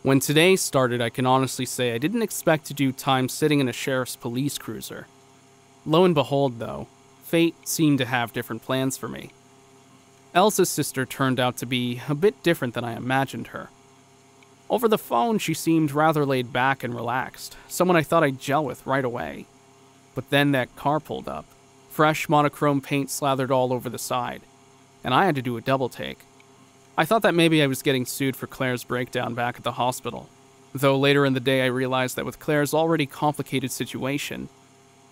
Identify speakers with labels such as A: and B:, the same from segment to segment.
A: When today started, I can honestly say I didn't expect to do time sitting in a sheriff's police cruiser. Lo and behold, though, fate seemed to have different plans for me. Elza's sister turned out to be a bit different than I imagined her. Over the phone, she seemed rather laid back and relaxed, someone I thought I'd gel with right away. But then that car pulled up, fresh monochrome paint slathered all over the side, and I had to do a double take. I thought that maybe I was getting sued for Claire's breakdown back at the hospital, though later in the day I realized that with Claire's already complicated situation,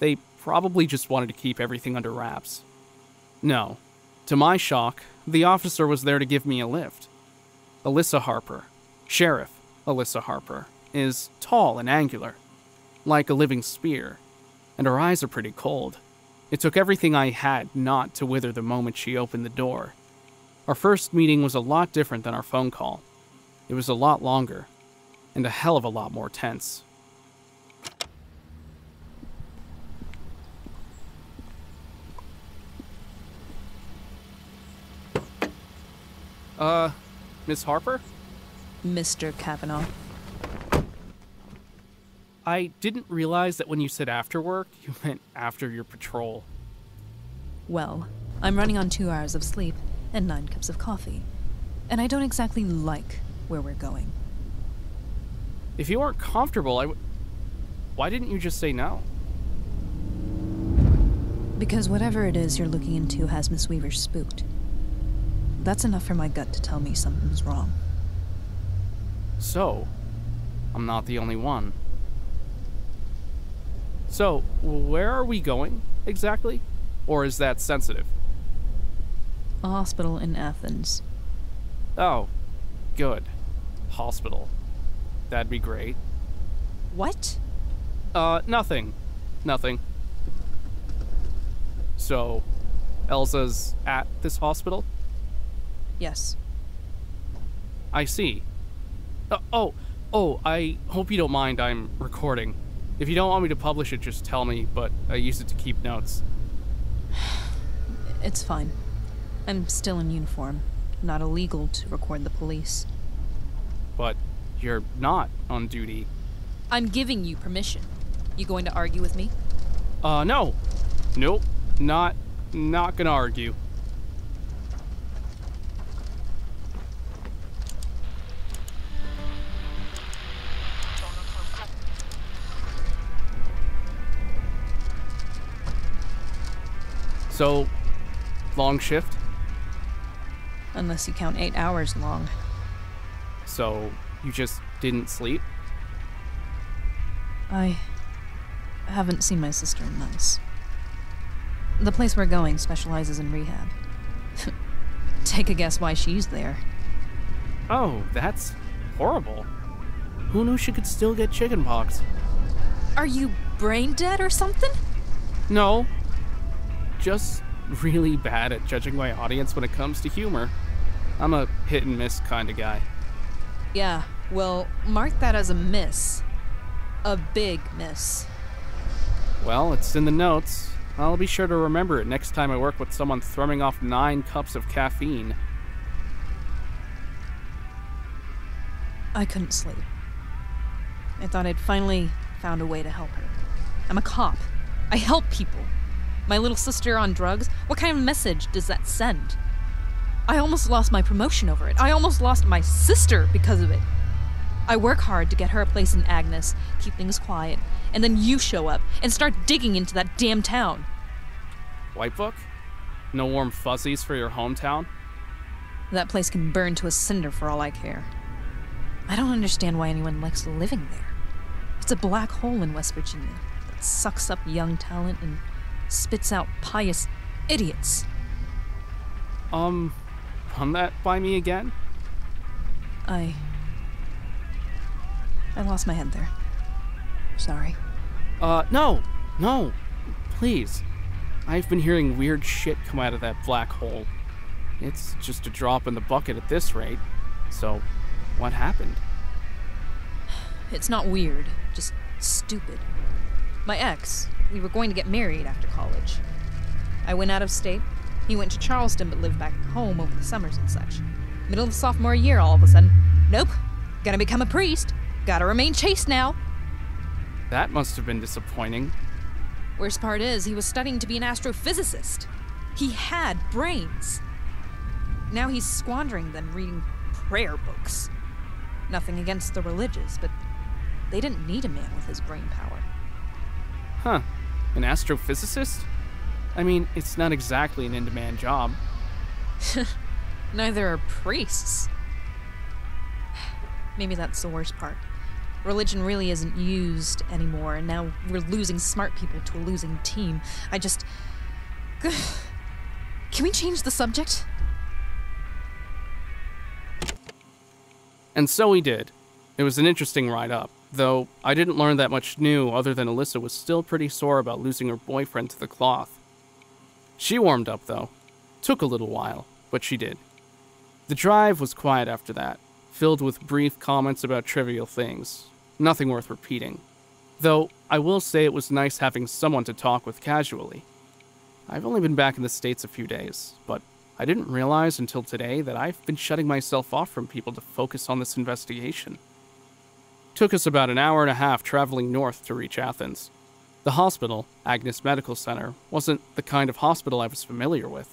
A: they probably just wanted to keep everything under wraps. No. To my shock, the officer was there to give me a lift. Alyssa Harper, Sheriff Alyssa Harper, is tall and angular, like a living spear, and her eyes are pretty cold. It took everything I had not to wither the moment she opened the door. Our first meeting was a lot different than our phone call. It was a lot longer, and a hell of a lot more tense. Miss Harper?
B: Mr. Kavanaugh.
A: I didn't realize that when you said after work, you meant after your patrol.
B: Well, I'm running on 2 hours of sleep and 9 cups of coffee, and I don't exactly like where we're going.
A: If you aren't comfortable, why didn't you just say no?
B: Because whatever it is you're looking into has Miss Weaver spooked. That's enough for my gut to tell me something's wrong.
A: So, I'm not the only one. So, where are we going, exactly? Or is that sensitive?
B: A hospital in Athens.
A: Oh, good. Hospital. That'd be great.
B: What?
A: Nothing. Nothing. So, Elza's at this hospital?
B: Yes.
A: I see. I hope you don't mind, I'm recording. If you don't want me to publish it, just tell me, but I use it to keep notes.
B: It's fine. I'm still in uniform. Not illegal to record the police.
A: But you're not on duty.
B: I'm giving you permission. You going to argue with me?
A: No. Nope. Not gonna argue. So, long shift?
B: Unless you count 8 hours long.
A: So, you just didn't sleep?
B: I haven't seen my sister in months. The place we're going specializes in rehab. Take a guess why she's there.
A: Oh, that's horrible. Who knew she could still get chickenpox?
B: Are you brain dead or something?
A: No. Just really bad at judging my audience when it comes to humor. I'm a hit and miss kind of guy.
B: Yeah, well, mark that as a miss. A big miss.
A: Well, it's in the notes. I'll be sure to remember it next time I work with someone thrumming off 9 cups of caffeine.
B: I couldn't sleep. I thought I'd finally found a way to help her. I'm a cop. I help people. My little sister on drugs? What kind of message does that send? I almost lost my promotion over it. I almost lost my sister because of it. I work hard to get her a place in Agnes, keep things quiet, and then you show up and start digging into that damn town.
A: Whitebook? No warm fuzzies for your hometown?
B: That place can burn to a cinder for all I care. I don't understand why anyone likes living there. It's a black hole in West Virginia that sucks up young talent and spits out pious idiots.
A: Run that by me again?
B: I lost my head there. Sorry.
A: No, please. I've been hearing weird shit come out of that black hole. It's just a drop in the bucket at this rate. So, what happened?
B: It's not weird, just stupid. My ex, we were going to get married after college. I went out of state. He went to Charleston but lived back home over the summers and such. Middle of sophomore year, all of a sudden, nope, Gonna become a priest. Gotta remain chaste now.
A: That must have been disappointing.
B: Worst part is, he was studying to be an astrophysicist. He had brains. Now he's squandering them reading prayer books. Nothing against the religious, but they didn't need a man with his brain power.
A: Huh. An astrophysicist? I mean, it's not exactly an in-demand job.
B: Neither are priests. Maybe that's the worst part. Religion really isn't used anymore, and now we're losing smart people to a losing team. Can we change the subject?
A: And so we did. It was an interesting ride up, though I didn't learn that much new other than Alyssa was still pretty sore about losing her boyfriend to the cloth. She warmed up, though. Took a little while, but she did. The drive was quiet after that, filled with brief comments about trivial things. Nothing worth repeating. Though, I will say it was nice having someone to talk with casually. I've only been back in the States a few days, but I didn't realize until today that I've been shutting myself off from people to focus on this investigation. Took us about an hour and a half traveling north to reach Athens. The hospital, Agnes Medical Center, wasn't the kind of hospital I was familiar with.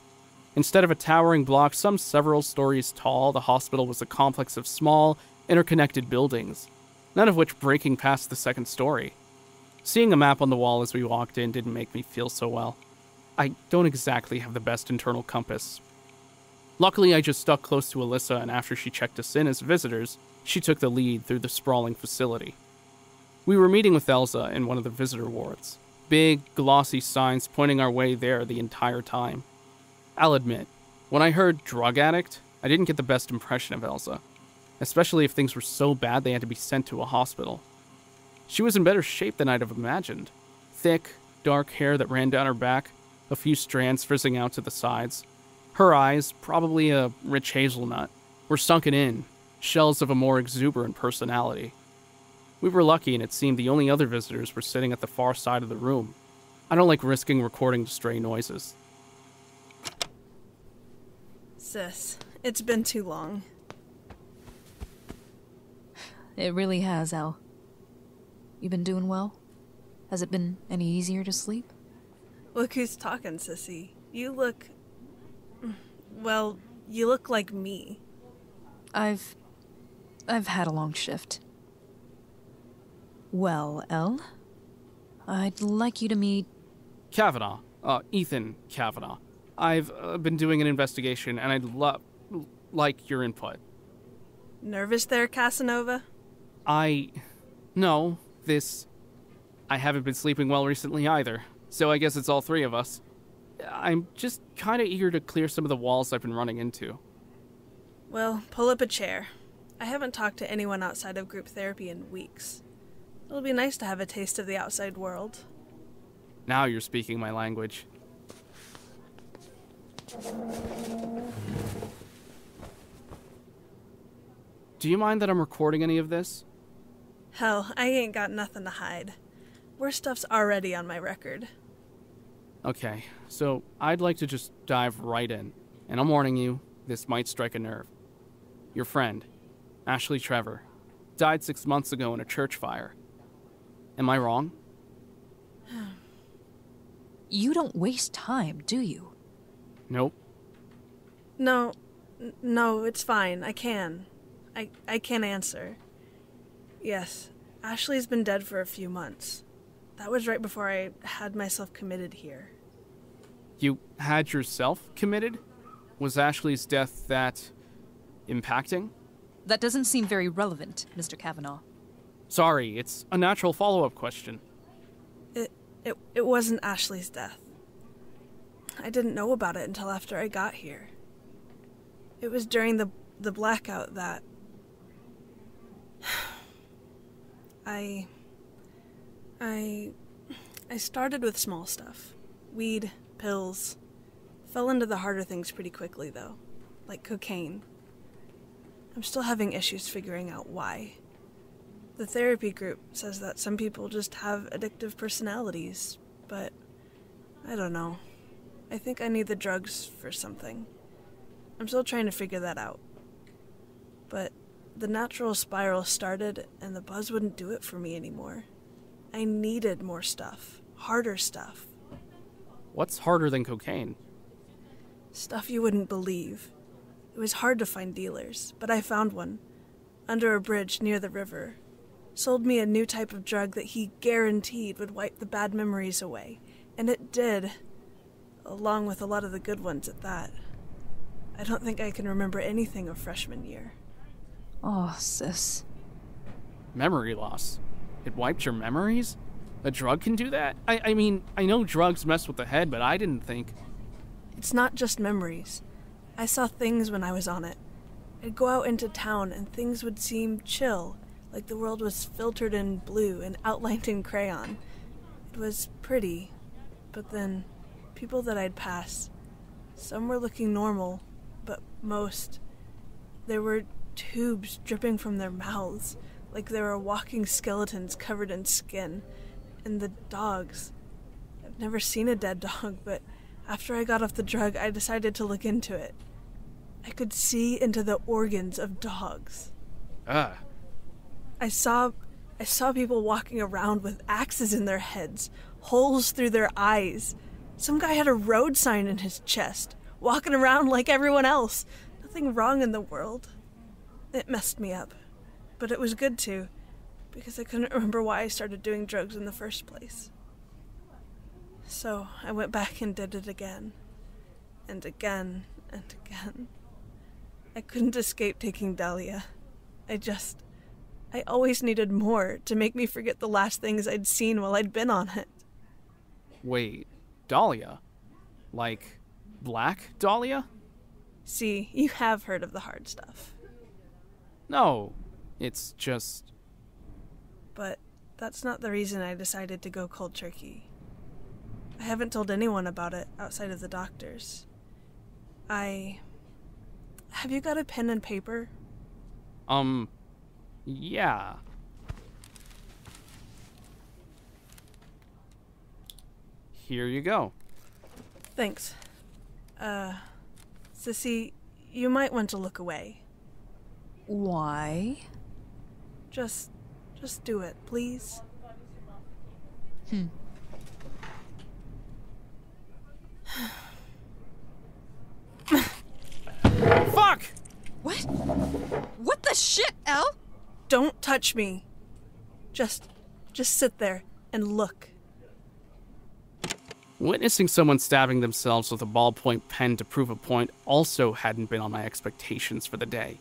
A: Instead of a towering block some several stories tall, the hospital was a complex of small, interconnected buildings, none of which breaking past the second story. Seeing a map on the wall as we walked in didn't make me feel so well. I don't exactly have the best internal compass. Luckily, I just stuck close to Alyssa, and after she checked us in as visitors, she took the lead through the sprawling facility. We were meeting with Elza in one of the visitor wards. Big, glossy signs pointing our way there the entire time. I'll admit, when I heard drug addict, I didn't get the best impression of Elza, especially if things were so bad they had to be sent to a hospital. She was in better shape than I'd have imagined. Thick, dark hair that ran down her back, a few strands frizzing out to the sides. Her eyes, probably a rich hazelnut, were sunken in, shells of a more exuberant personality. We were lucky, and it seemed the only other visitors were sitting at the far side of the room. I don't like risking recording stray noises.
C: Sis, it's been too long.
B: It really has, El. You been doing well? Has it been any easier to sleep?
C: Look who's talking, sissy. You look... well, you look like me.
B: I've had a long shift. Well, El, I'd like you to meet...
A: Kavanaugh. Ethan Kavanaugh. I've been doing an investigation, and I'd like your input.
C: Nervous there, Casanova?
A: No, I haven't been sleeping well recently either, so I guess it's all three of us. I'm just kind of eager to clear some of the walls I've been running into.
C: Well, pull up a chair. I haven't talked to anyone outside of group therapy in weeks. It'll be nice to have a taste of the outside world.
A: Now you're speaking my language. Do you mind that I'm recording any of this?
C: Hell, I ain't got nothing to hide. Worst stuff's already on my record.
A: Okay, so I'd like to just dive right in. And I'm warning you, this might strike a nerve. Your friend, Ashley Trevor, died 6 months ago in a church fire. Am I wrong?
B: You don't waste time, do you?
A: Nope.
C: No, it's fine. I can answer. Yes, Ashley's been dead for a few months. That was right before I had myself committed here.
A: You had yourself committed? Was Ashley's death that impacting?
B: That doesn't seem very relevant, Mr. Kavanaugh.
A: Sorry, it's a natural follow-up question.
C: It wasn't Ashley's death. I didn't know about it until after I got here. It was during the blackout that... I started with small stuff. Weed, pills. Fell into the harder things pretty quickly, though. Like cocaine. I'm still having issues figuring out why. The therapy group says that some people just have addictive personalities, but I don't know. I think I need the drugs for something. I'm still trying to figure that out. But the natural spiral started and the buzz wouldn't do it for me anymore. I needed more stuff, harder stuff.
A: What's harder than cocaine?
C: Stuff you wouldn't believe. It was hard to find dealers, but I found one, under a bridge near the river. Sold me a new type of drug that he guaranteed would wipe the bad memories away, and it did, along with a lot of the good ones at that. I don't think I can remember anything of freshman year.
B: Oh, sis.
A: Memory loss. It wiped your memories? A drug can do that? I mean, I know drugs mess with the head, but I didn't think...
C: It's not just memories. I saw things when I was on it. I'd go out into town and things would seem chill, like the world was filtered in blue and outlined in crayon. It was pretty, but then people that I'd pass, some were looking normal, but most, there were tubes dripping from their mouths, like they were walking skeletons covered in skin. And the dogs. I've never seen a dead dog, but after I got off the drug, I decided to look into it. I could see into the organs of dogs. I saw people walking around with axes in their heads, holes through their eyes. Some guy had a road sign in his chest, walking around like everyone else. Nothing wrong in the world. It messed me up, but it was good too, because I couldn't remember why I started doing drugs in the first place. So I went back and did it again, and again, and again. I couldn't escape taking Dahlia. I always needed more to make me forget the last things I'd seen while I'd been on it.
A: Wait, Dahlia? Like, black Dahlia?
C: See, you have heard of the hard stuff.
A: No, it's just...
C: But that's not the reason I decided to go cold turkey. I haven't told anyone about it outside of the doctors. Have you got a pen and paper?
A: Yeah. Here you go.
C: Thanks. Sissy, you might want to look away.
B: Why?
C: Just do it, please.
A: Fuck!
B: What? What the shit, Elle?
C: Don't touch me. Just sit there and look.
A: Witnessing someone stabbing themselves with a ballpoint pen to prove a point also hadn't been on my expectations for the day.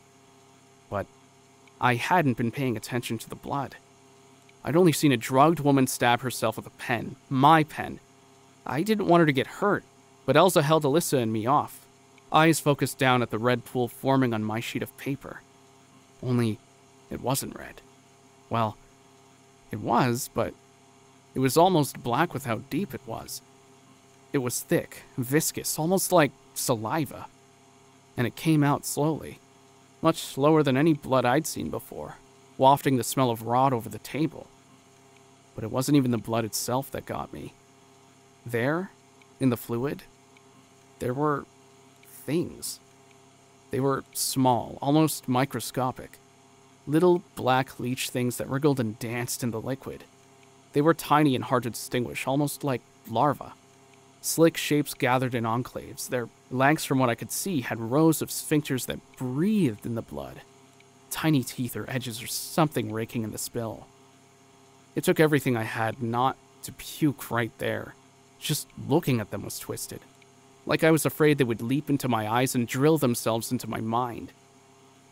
A: But I hadn't been paying attention to the blood. I'd only seen a drugged woman stab herself with a pen, my pen. I didn't want her to get hurt, but Elza held Alyssa and me off, eyes focused down at the red pool forming on my sheet of paper. Only, it wasn't red. Well, it was, but it was almost black with how deep it was. It was thick, viscous, almost like saliva. And it came out slowly, much slower than any blood I'd seen before, wafting the smell of rot over the table. But it wasn't even the blood itself that got me. There, in the fluid, there were things. They were small, almost microscopic. Little black leech things that wriggled and danced in the liquid. They were tiny and hard to distinguish, almost like larvae. Slick shapes gathered in enclaves. Their legs, from what I could see, had rows of sphincters that breathed in the blood. Tiny teeth or edges or something raking in the spill. It took everything I had not to puke right there. Just looking at them was twisted. Like I was afraid they would leap into my eyes and drill themselves into my mind.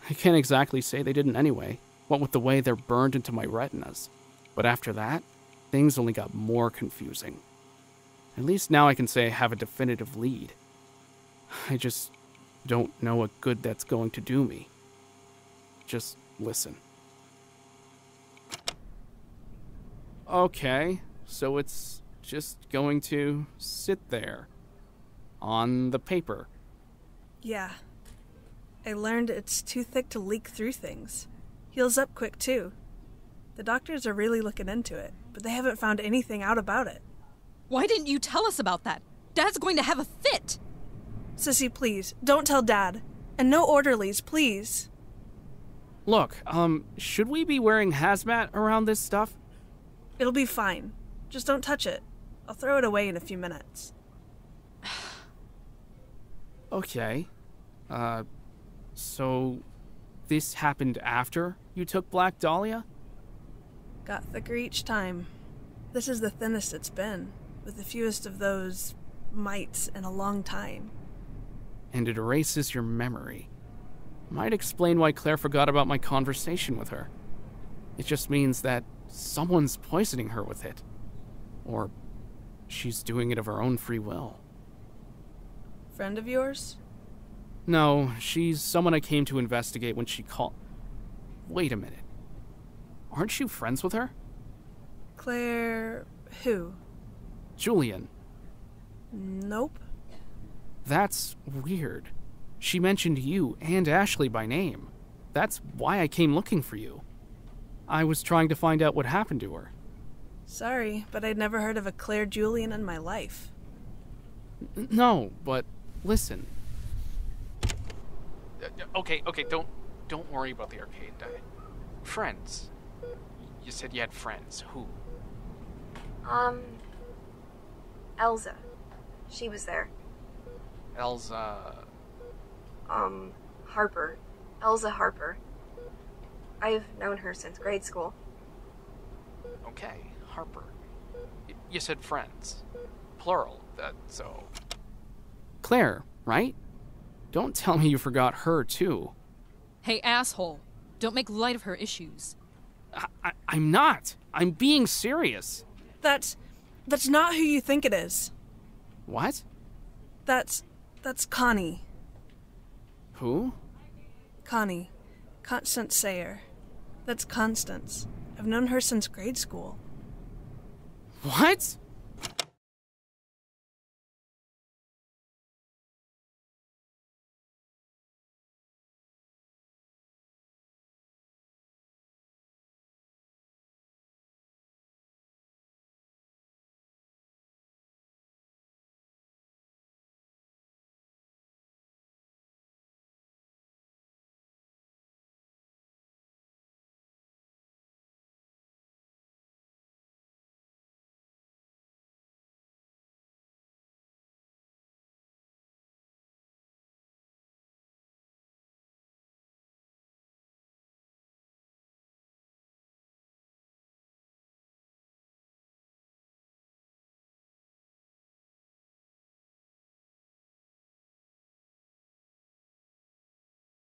A: I can't exactly say they didn't anyway, what with the way they're burned into my retinas. But after that, things only got more confusing. At least now I can say I have a definitive lead. I just don't know what good that's going to do me. Just listen. Okay, so it's just going to sit there. On the paper.
C: Yeah. I learned it's too thick to leak through things. Heals up quick, too. The doctors are really looking into it, but they haven't found anything out about it.
B: Why didn't you tell us about that? Dad's going to have a fit.
C: Sissy, please, don't tell Dad. And no orderlies, please.
A: Look, should we be wearing hazmat around this stuff?
C: It'll be fine. Just don't touch it. I'll throw it away in a few minutes.
A: Okay. So this happened after you took Black Dahlia?
C: Got thicker each time. This is the thinnest it's been, with the fewest of those mites in a long time.
A: And it erases your memory. Might explain why Claire forgot about my conversation with her. It just means that someone's poisoning her with it. Or she's doing it of her own free will.
C: Friend of yours?
A: No, she's someone I came to investigate when she called. Wait a minute. Aren't you friends with her?
C: Claire... who?
A: Julian.
C: Nope.
A: That's weird. She mentioned you and Ashley by name. That's why I came looking for you. I was trying to find out what happened to her.
C: Sorry, but I'd never heard of a Claire Julian in my life.
A: No, but listen.
D: Okay, don't worry about the arcade. Friends. You said you had friends. Who?
E: Elza. She was there.
D: Elza...
E: Harper. Elza Harper. I've known her since grade school.
D: Okay, Harper. You said friends. Plural, so...
A: Claire, right? Don't tell me you forgot her, too.
B: Hey, asshole. Don't make light of her issues.
A: I'm not. I'm being serious.
C: That's not who you think it is.
A: What?
C: That's Connie.
A: Who?
C: Connie. Constance Sayer. That's Constance. I've known her since grade school.
A: What?